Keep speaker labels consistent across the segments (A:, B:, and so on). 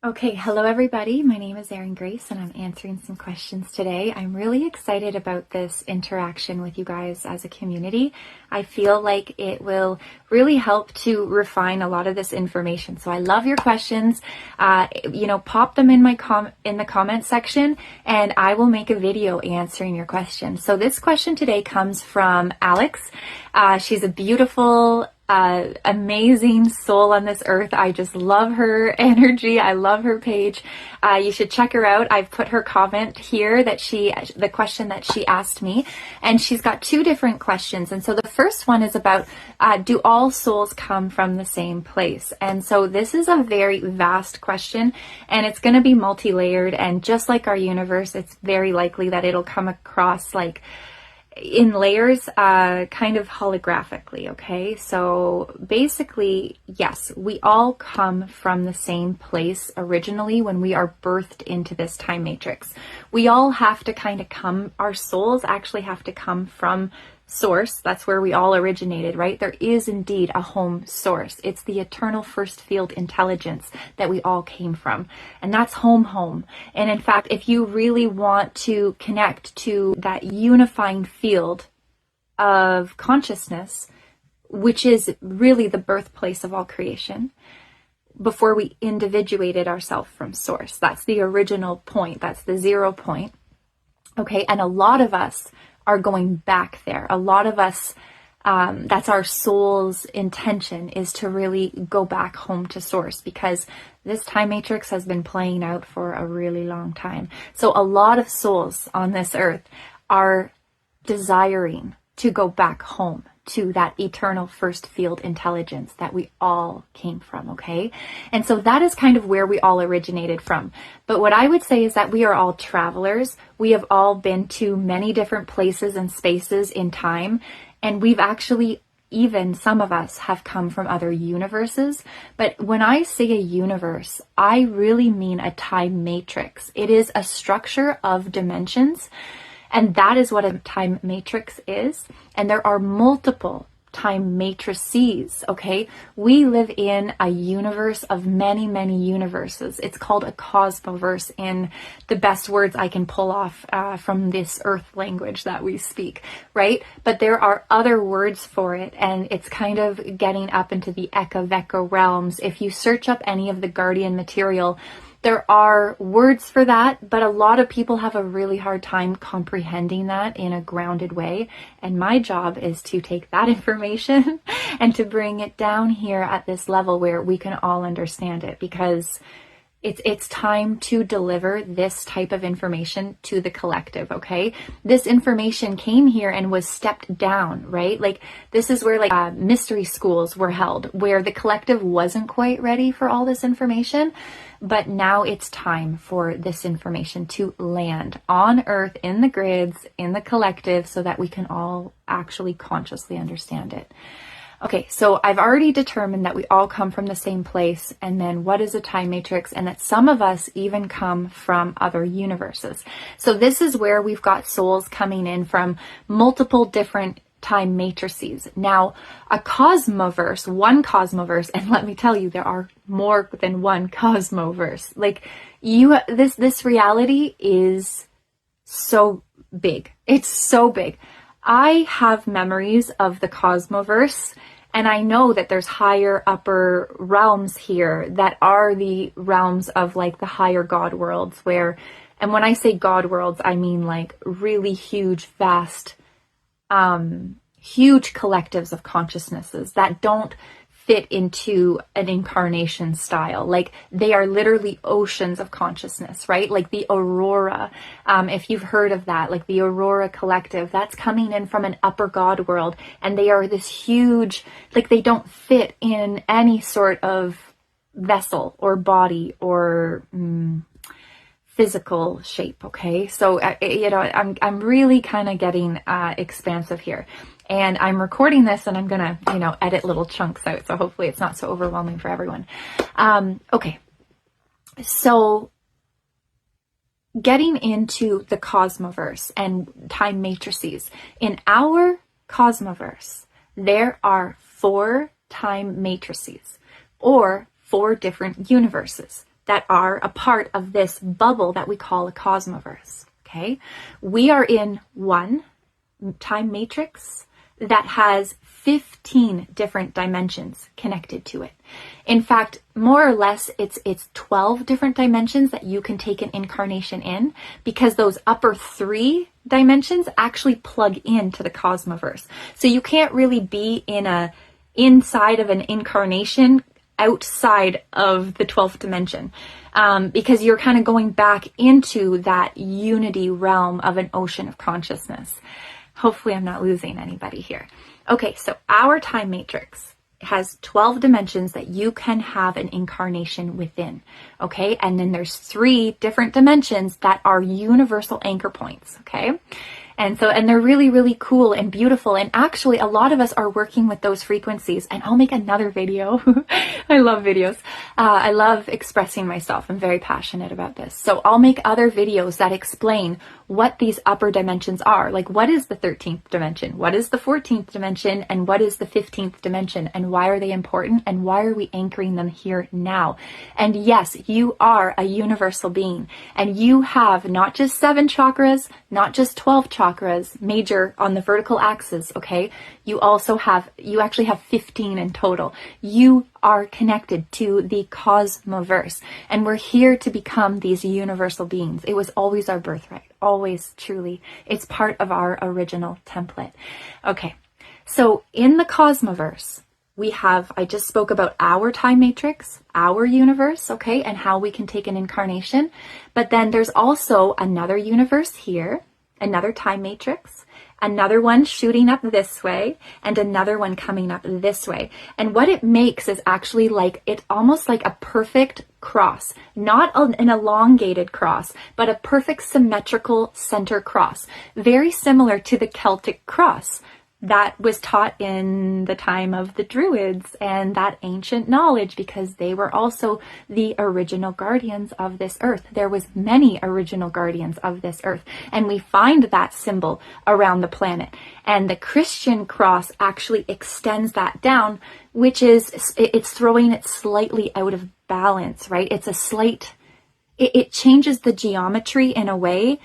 A: Okay, hello everybody. My name is Erin Grace and I'm answering some questions today. I'm really excited about this interaction with you guys as a community. I feel like it will really help to refine a lot of this information. So I love your questions. Pop them in in the comment section and I will make a video answering your questions. So this question today comes from Alex. She's a beautiful amazing soul on this earth. I just love her energy. I love her page. You should check her out. I've put her comment here the question that she asked me, and she's got two different questions. And so the first one is about, do all souls come from the same place? And so this is a very vast question, and it's going to be multi-layered, and just like our universe, it's very likely that it'll come across like in layers, kind of holographically, okay? So basically, yes, we all come from the same place originally when we are birthed into this time matrix. We all have to our souls actually have to come from source. That's where we all originated, right? There is indeed a home source. It's the eternal first field intelligence that we all came from. And that's home. And in fact, if you really want to connect to that unifying field of consciousness, which is really the birthplace of all creation, before we individuated ourselves from source, that's the original point. That's the 0 point. Okay. And a lot of us are going back there. A lot of us, that's our soul's intention, is to really go back home to source, because this time matrix has been playing out for a really long time. So a lot of souls on this earth are desiring to go back home to that eternal first field intelligence that we all came from, okay? And so that is kind of where we all originated from. But what I would say is that we are all travelers. We have all been to many different places and spaces in time, and we've actually, even some of us have come from other universes. But when I say a universe, I really mean a time matrix. It is a structure of dimensions. And that is what a time matrix is. And there are multiple time matrices, okay? We live in a universe of many, many universes. It's called a cosmoverse in the best words I can pull off from this earth language that we speak, right? But there are other words for it, and it's kind of getting up into the Eka-Veka realms. If you search up any of the Guardian material, there are words for that, but a lot of people have a really hard time comprehending that in a grounded way. And my job is to take that information and to bring it down here at this level where we can all understand it, because it's time to deliver this type of information to the collective, okay? This information came here and was stepped down, right? Like, this is where mystery schools were held, where the collective wasn't quite ready for all this information. But now it's time for this information to land on Earth, in the grids, in the collective, so that we can all actually consciously understand it. Okay, so I've already determined that we all come from the same place, and then what is a time matrix, and that some of us even come from other universes. So this is where we've got souls coming in from multiple different time matrices. Now, a cosmoverse, one cosmoverse, and let me tell you, there are more than one cosmoverse. Like, this reality is so big. It's so big. I have memories of the cosmoverse, and I know that there's higher, upper realms here that are the realms of like the higher God worlds, and when I say God worlds, I mean like really huge, vast, huge collectives of consciousnesses that don't fit into an incarnation style. Like, they are literally oceans of consciousness, right? Like the Aurora, if you've heard of that, like the Aurora collective, that's coming in from an upper God world, and they are this huge, like, they don't fit in any sort of vessel or body or physical shape, okay? So, I'm really kind of getting expansive here. And I'm recording this and I'm going to, edit little chunks out. So hopefully it's not so overwhelming for everyone. Okay. So getting into the cosmoverse and time matrices. In our cosmoverse, there are 4 time matrices, or 4 different universes. that are a part of this bubble that we call a cosmoverse. Okay, we are in one time matrix that has 15 different dimensions connected to it. In fact, more or less, it's 12 different dimensions that you can take an incarnation in, because those upper 3 dimensions actually plug into the cosmoverse. So you can't really be inside of an incarnation outside of the 12th dimension, because you're kind of going back into that unity realm of an ocean of consciousness. Hopefully I'm not losing anybody here. Okay, so our time matrix has 12 dimensions that you can have an incarnation within, okay? And then there's 3 different dimensions that are universal anchor points, okay? And they're really, really cool and beautiful. And actually, a lot of us are working with those frequencies. And I'll make another video. I love videos. I love expressing myself. I'm very passionate about this. So I'll make other videos that explain what these upper dimensions are. Like, what is the 13th dimension? What is the 14th dimension? And what is the 15th dimension? And why are they important? And why are we anchoring them here now? And yes, you are a universal being. And you have not just 7 chakras, not just 12 chakras, major on the vertical axis, okay? You actually have 15 in total. You are connected to the cosmoverse, and we're here to become these universal beings. It was always our birthright, always, truly. It's part of our original template. Okay, so in the cosmoverse, I just spoke about our time matrix, our universe, okay, and how we can take an incarnation. But then there's also another universe here, another time matrix, another one shooting up this way, and another one coming up this way. And what it makes is actually almost like a perfect cross, not an elongated cross, but a perfect symmetrical center cross, very similar to the Celtic cross that was taught in the time of the Druids and that ancient knowledge, because they were also the original guardians of this earth. There was many original guardians of this earth, and we find that symbol around the planet. And the Christian cross actually extends that down, which is, it's throwing it slightly out of balance, right? It changes the geometry in a way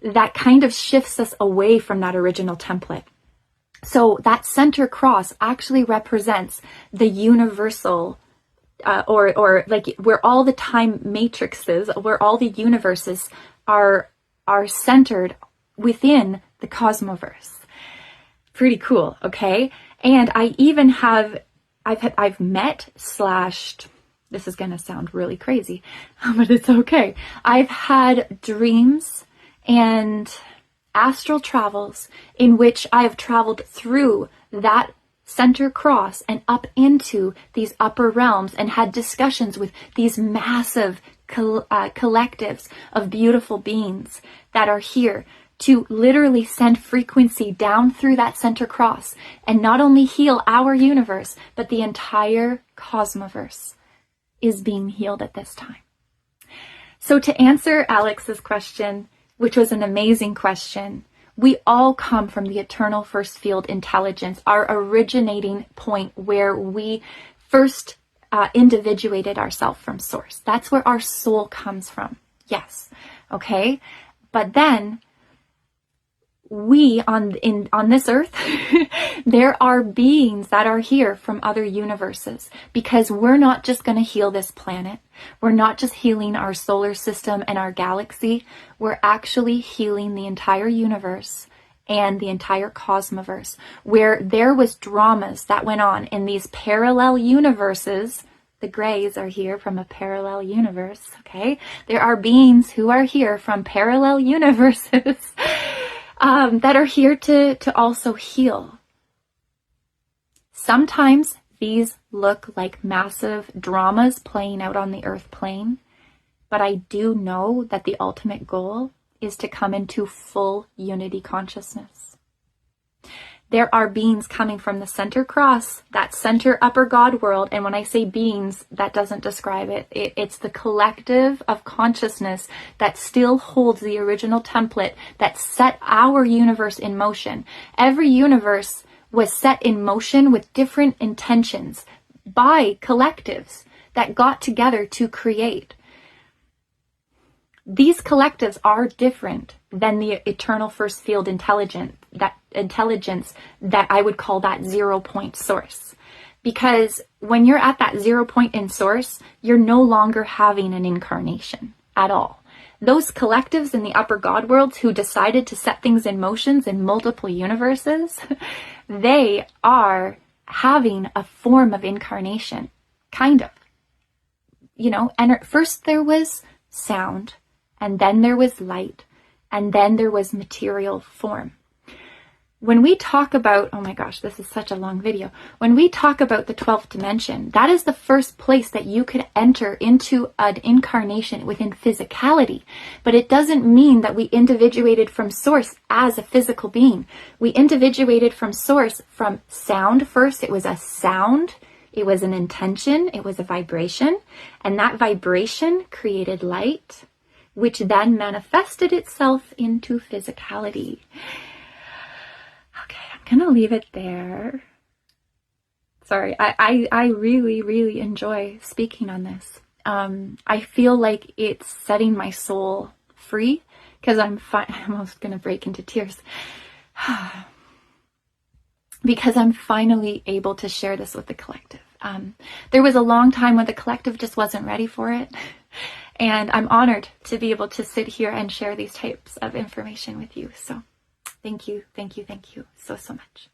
A: that kind of shifts us away from that original template. So that center cross actually represents the universal, or like where all the time matrices, where all the universes are centered within the cosmoverse. Pretty cool, okay? And I even I've met / this is going to sound really crazy, but it's okay. I've had dreams and astral travels in which I have traveled through that center cross and up into these upper realms and had discussions with these massive collectives of beautiful beings that are here to literally send frequency down through that center cross and not only heal our universe, but the entire cosmoverse is being healed at this time. So to answer Alex's question, which was an amazing question, we all come from the eternal first field intelligence, our originating point where we first individuated ourselves from source. That's where our soul comes from. Yes. Okay. But then we on this earth, there are beings that are here from other universes, because we're not just going to heal this planet. We're not just healing our solar system and our galaxy. We're actually healing the entire universe and the entire cosmoverse, where there was dramas that went on in these parallel universes. The Greys are here from a parallel universe, okay? There are beings who are here from parallel universes that are here to also heal. Sometimes these look like massive dramas playing out on the earth plane, but I do know that the ultimate goal is to come into full unity consciousness. There are beings coming from the center cross, that center upper God world, and when I say beings, that doesn't describe it. It's the collective of consciousness that still holds the original template that set our universe in motion. Every universe was set in motion with different intentions by collectives that got together to create. These collectives are different than the eternal first field intelligence that I would call that 0 point source. Because when you're at that 0 point in source, you're no longer having an incarnation at all. Those collectives in the upper God worlds who decided to set things in motions in multiple universes, they are having a form of incarnation, kind of. And at first there was sound, and then there was light, and then there was material form. When we talk about, oh my gosh, this is such a long video. When we talk about the 12th dimension, that is the first place that you could enter into an incarnation within physicality. But it doesn't mean that we individuated from source as a physical being. We individuated from source from sound first. It was a sound. It was an intention. It was a vibration. And that vibration created light, which then manifested itself into physicality. Okay, I'm going to leave it there. Sorry, I really, really enjoy speaking on this. I feel like it's setting my soul free because I'm almost going to break into tears. Because I'm finally able to share this with the collective. There was a long time when the collective just wasn't ready for it. And I'm honored to be able to sit here and share these types of information with you. So thank you so much.